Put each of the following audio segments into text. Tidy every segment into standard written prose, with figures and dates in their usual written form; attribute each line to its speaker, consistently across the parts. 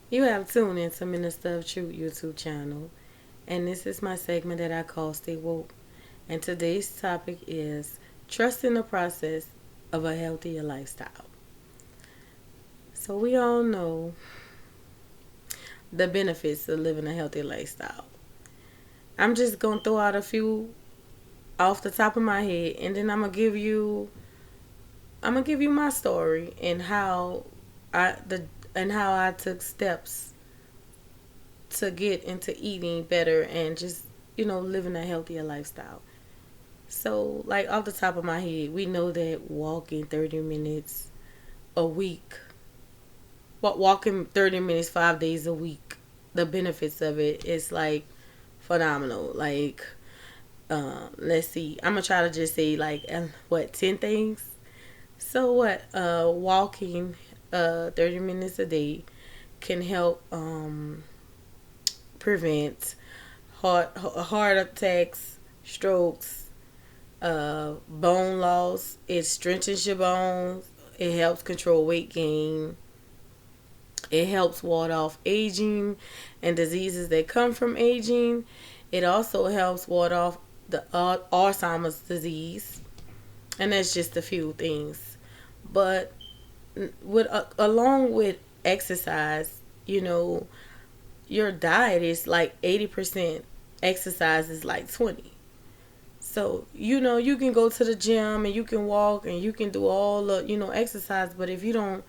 Speaker 1: You have tuned into Minister of Truth YouTube channel, and this is my segment that I call Stay Woke. And today's topic is trusting the process of a healthier lifestyle. So we all know the benefits of living a healthy lifestyle. I'm just gonna throw out a few off the top of my head, and then I'm gonna give you my story and how I took steps to get into eating better and just living a healthier lifestyle. So, like off the top of my head, we know that walking 30 minutes a week, walking 30 minutes 5 days a week, the benefits of it is like phenomenal. Like, let's see, I'm gonna try to just say like what 10 things. So what? Walking 30 minutes a day can help prevent heart attacks, strokes, bone loss. It strengthens your bones. It helps control weight gain. It helps ward off aging and diseases that come from aging. It also helps ward off the Alzheimer's disease, and that's just a few things. But along with exercise, your diet is like 80%. Exercise is like 20. So, you can go to the gym and you can walk and you can do all the, exercise, but if you don't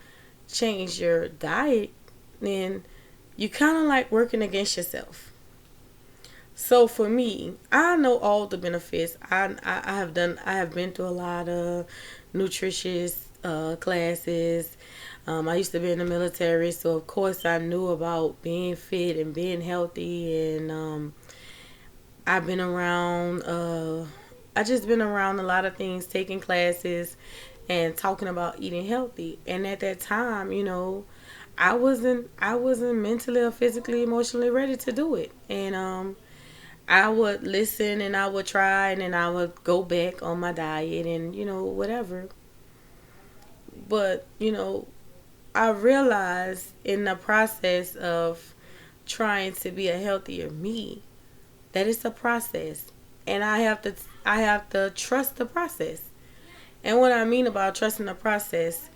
Speaker 1: change your diet, then you kind of like working against yourself. So for me, I know all the benefits. I have been through a lot of nutritious classes. I used to be in the military, so of course I knew about being fit and being healthy, and I've been around. I just been around a lot of things, taking classes and talking about eating healthy. And at that time, I wasn't mentally or physically, emotionally ready to do it. And I would listen and I would try and then I would go back on my diet and whatever. But I realized in the process of trying to be a healthier me that it's a process, and I have to trust the process. And what I mean about trusting the process,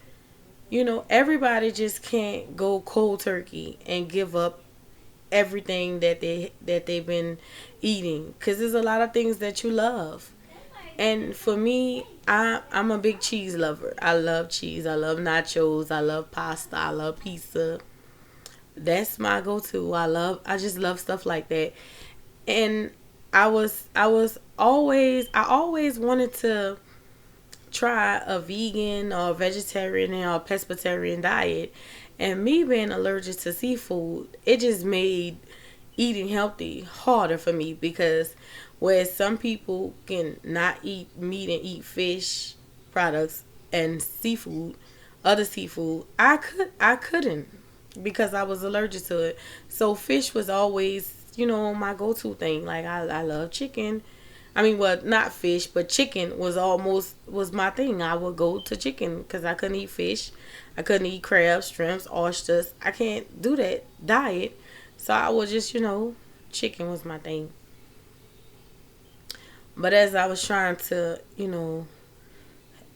Speaker 1: everybody just can't go cold turkey and give up everything that they've been eating, because there's a lot of things that you love. And for me, I'm a big cheese lover. I love cheese. I love nachos. I love pasta. I love pizza. That's my go-to. I just love stuff like that. And I always wanted to try a vegan or vegetarian or pescatarian diet. And me being allergic to seafood, it just made eating healthy harder for me, because whereas some people can not eat meat and eat fish products and seafood, other seafood, I couldn't, because I was allergic to it. So fish was always, my go-to thing. Like I love chicken. I mean, well, not fish, but chicken was my thing. I would go to chicken because I couldn't eat fish. I couldn't eat crabs, shrimps, oysters. I can't do that diet. So I would just, chicken was my thing. But as I was trying to,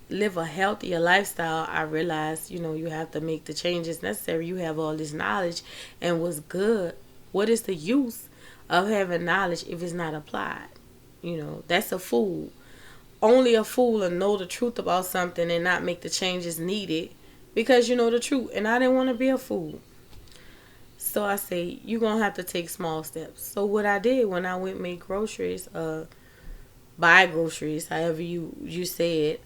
Speaker 1: live a healthier lifestyle, I realized, you have to make the changes necessary. You have all this knowledge, and what's good? What is the use of having knowledge if it's not applied? That's a fool. Only a fool will know the truth about something and not make the changes needed because you know the truth. And I didn't want to be a fool. So I say, you're going to have to take small steps. So what I did when I went make groceries, buy groceries, however you say it,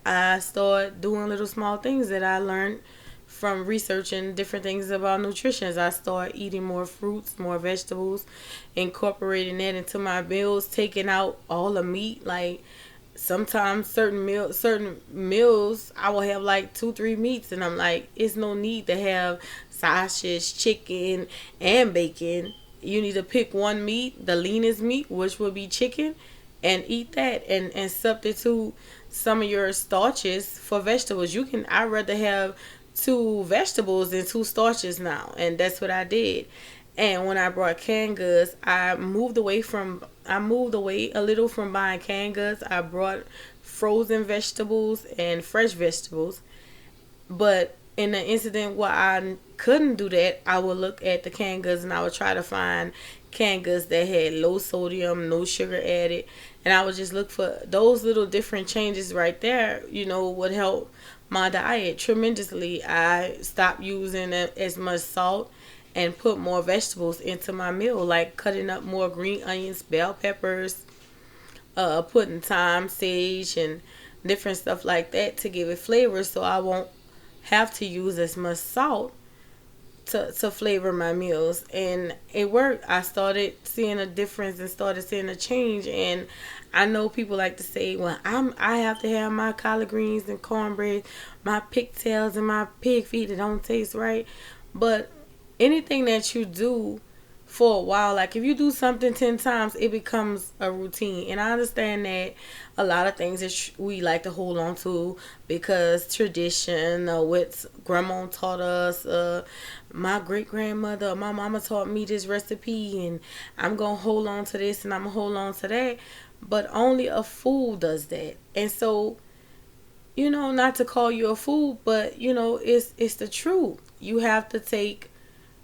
Speaker 1: I started doing little small things that I learned from researching different things about nutrition. I started eating more fruits, more vegetables, incorporating that into my meals, taking out all the meat. Like sometimes certain meals I will have like 2 3 meats, and I'm like, it's no need to have sausage, chicken, and bacon. You need to pick one meat, the leanest meat, which would be chicken, and eat that, and substitute some of your starches for vegetables. I'd rather have two vegetables and two starches now, and that's what I did. And when I brought canned goods, I moved away a little from buying canned goods. I brought frozen vegetables and fresh vegetables. But in the incident where I couldn't do that, I would look at the canned goods and I would try to find canned goods that had low sodium, no sugar added. And I would just look for those little different changes right there, would help my diet tremendously. I stopped using as much salt and put more vegetables into my meal, like cutting up more green onions, bell peppers, putting thyme, sage, and different stuff like that to give it flavor, so I won't have to use as much salt to flavor my meals. And it worked. I started seeing a difference and started seeing a change. And I know people like to say, well, I have to have my collard greens and cornbread, my pigtails and my pig feet that don't taste right. But anything that you do for a while, like if you do something 10 times, it becomes a routine. And I understand that a lot of things that we like to hold on to because tradition, what grandma taught us, my great grandmother, my mama taught me this recipe, and I'm gonna hold on to this and I'm gonna hold on to that. But only a fool does that. And so, not to call you a fool, but it's the truth. You have to take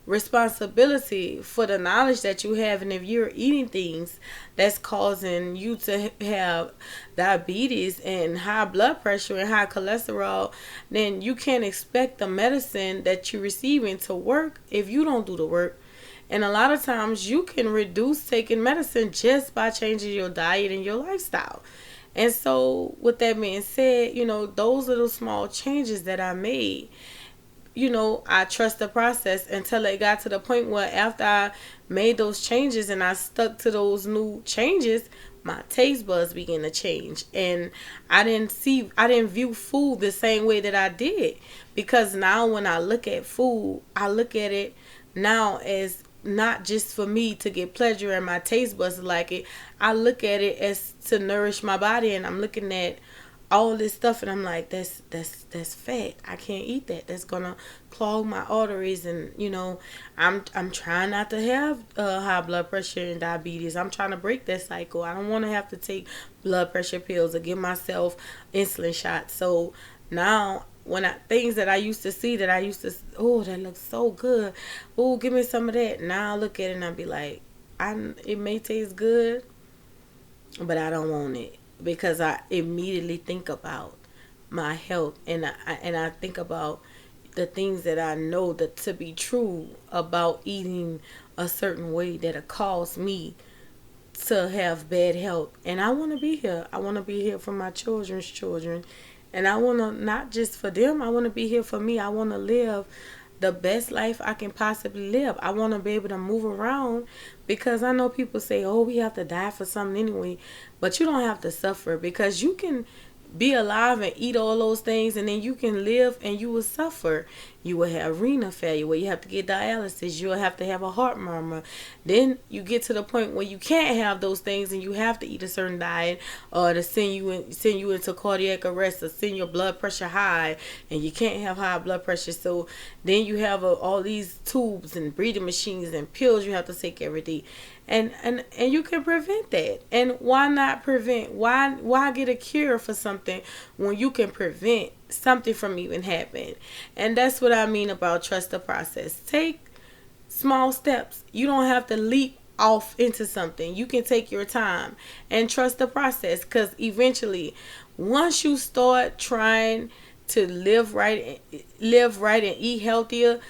Speaker 1: responsibility for the knowledge that you have. And if you're eating things that's causing you to have diabetes and high blood pressure and high cholesterol, then you can't expect the medicine that you're receiving to work if you don't do the work. And a lot of times you can reduce taking medicine just by changing your diet and your lifestyle. And so with that being said, those little small changes that I made, I trust the process until it got to the point where after I made those changes and I stuck to those new changes, my taste buds began to change. And I didn't view food the same way that I did. Because now when I look at food, I look at it now as not just for me to get pleasure and my taste buds like it. I look at it as to nourish my body, and I'm looking at all this stuff and I'm like, that's fat. I can't eat that. That's gonna clog my arteries. And I'm trying not to have high blood pressure and diabetes. I'm trying to break that cycle. I don't want to have to take blood pressure pills or give myself insulin shots. So now things that I used to see that I used to, oh, that looks so good, oh, give me some of that. Now I look at it and I be like, it may taste good, but I don't want it. Because I immediately think about my health, and I think about the things that I know that to be true about eating a certain way that cause me to have bad health. And I want to be here. I want to be here for my children's children, and I want to not just for them. I want to be here for me. I want to live the best life I can possibly live. I want to be able to move around, because I know people say, oh, we have to die for something anyway. But you don't have to suffer, because you can be alive and eat all those things, and then you can live and you will suffer. You will have renal failure where you have to get dialysis. You will have to have a heart murmur. Then you get to the point where you can't have those things and you have to eat a certain diet, or to send you into cardiac arrest, or send your blood pressure high, and you can't have high blood pressure. So then you have all these tubes and breathing machines and pills you have to take every day. And you can prevent that. And why not prevent? Why get a cure for something when you can prevent something from even happening? And that's what I mean about trust the process. Take small steps. You don't have to leap off into something. You can take your time and trust the process, because eventually, once you start trying to live right and eat healthier,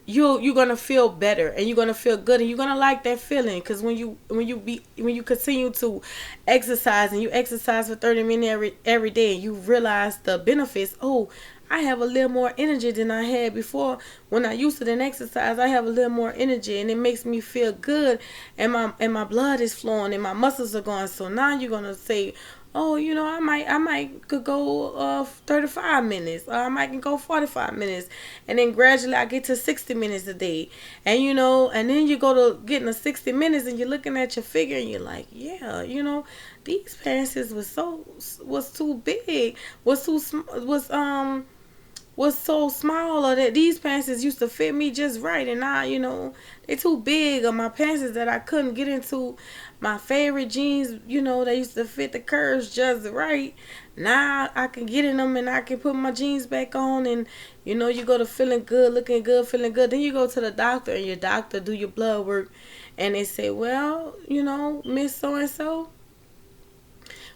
Speaker 1: you're gonna feel better, and you're gonna feel good, and you're gonna like that feeling. Because when you continue to exercise, and you exercise for 30 minutes every day, and you realize the benefits. Oh, I have a little more energy than I had before. When I used to then exercise, I have a little more energy, and it makes me feel good, and my blood is flowing, and my muscles are going. So now you're gonna say, oh, I might could go 35 minutes, or I might can go 45 minutes, and then gradually I get to 60 minutes a day. And and then you go to getting the 60 minutes, and you're looking at your figure, and you're like, yeah, these pants was too big, was was so small, or that these pants used to fit me just right, and now, they too big, or my pants that I couldn't get into my favorite jeans, they used to fit the curves just right. Now I can get in them and I can put my jeans back on, and you go to feeling good, looking good, feeling good. Then you go to the doctor, and your doctor do your blood work, and they say, well, Miss So and So,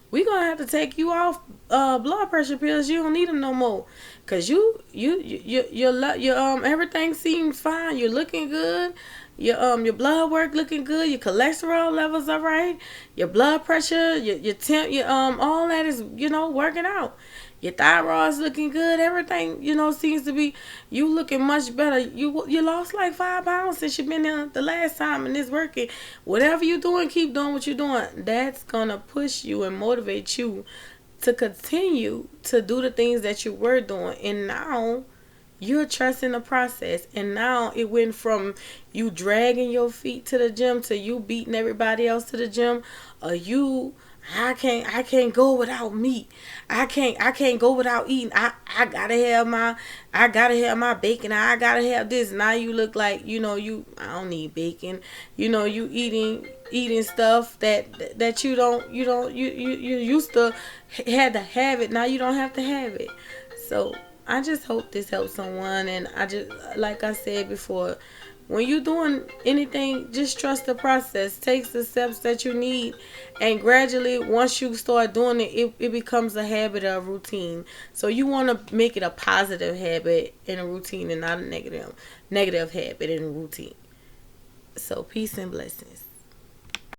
Speaker 1: we gonna have to take you off blood pressure pills. You don't need them no more, cause your everything seems fine. You're looking good. Your blood work looking good. Your cholesterol levels are right. Your blood pressure, your temp, all that is working out. Your thyroid's looking good. Everything seems to be, you looking much better. You lost like 5 pounds since you've been here the last time, and it's working. Whatever you're doing, keep doing what you're doing. That's gonna push you and motivate you to continue to do the things that you were doing. And now you're trusting the process, and now it went from you dragging your feet to the gym to you beating everybody else to the gym, or I can't go without meat. I can't go without eating. I gotta have my bacon. I gotta have this. Now you look like I don't need bacon. You eating stuff that you used to had to have it. Now you don't have to have it. So I just hope this helps someone, and I just, like I said before, when you're doing anything, just trust the process. Take the steps that you need, and gradually, once you start doing it, it becomes a habit or a routine. So you want to make it a positive habit and a routine, and not a negative habit and a routine. So peace and blessings.